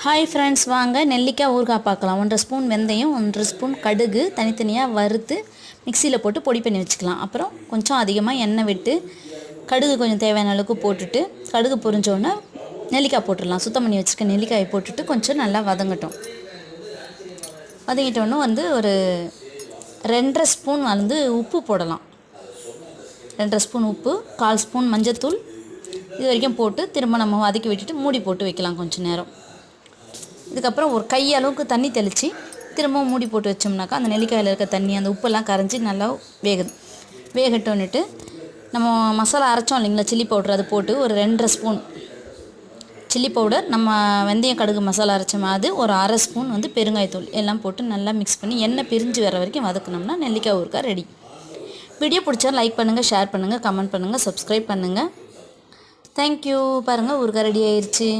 Hi friends, வாங்க நெல்லிக்காய் ஊறுகாய் பார்க்கலாம். 1.5 ஸ்பூன் வெந்தயம், 1.5 ஸ்பூன் கடுகு தனித்தனியாக வறுத்து மிக்சியில் போட்டு பொடி பண்ணி வச்சுக்கலாம். அப்புறம் கொஞ்சம் அதிகமாக எண்ணெய் விட்டு கடுகு கொஞ்சம் தேவையான அளவுக்கு போட்டுட்டு கடுகு பொரிஞ்சோடனே நெல்லிக்காய் போட்டுடலாம். சுத்தம் பண்ணி வச்சுருக்க நெல்லிக்காயை போட்டுட்டு கொஞ்சம் நல்லா வதங்கட்டும். வதங்கிட்டோன்னு ஒரு 2.5 ஸ்பூன் உப்பு போடலாம். 2.5 ஸ்பூன் உப்பு, 1/4 ஸ்பூன் மஞ்சத்தூள் இது வரைக்கும் போட்டு திரும்ப நம்ம வதக்கி விட்டுட்டு மூடி போட்டு வைக்கலாம் கொஞ்சம் நேரம். இதுக்கப்புறம் ஒரு கையளவுக்கு தண்ணி தெளித்து திரும்பவும் மூடி போட்டு வச்சோம்னாக்கா அந்த நெல்லிக்காயில் இருக்க தண்ணி அந்த உப்பெல்லாம் கரைஞ்சி நல்லா வேகட்டோன்னுட்டு நம்ம மசாலா அரைச்சோம் இல்லைங்களா, சில்லி பவுடர் அது போட்டு ஒரு 2.5 ஸ்பூன் சில்லி பவுடர், நம்ம வெந்தயம் கடுகு மசாலா அரைச்சோம் அது ஒரு 1/2 ஸ்பூன் பெருங்காயத்தூள் எல்லாம் போட்டு நல்லா மிக்ஸ் பண்ணி எண்ணெய் பிரிஞ்சு வர வரைக்கும் வதக்கணும்னா நெல்லிக்காய் ஊறுகாய் ரெடி. வீடியோ பிடிச்சா லைக் பண்ணுங்கள், ஷேர் பண்ணுங்கள், கமெண்ட் பண்ணுங்கள், சப்ஸ்கிரைப் பண்ணுங்கள். தேங்க்யூ. பாருங்கள், ஊறுகாய் ரெடி ஆயிடுச்சு.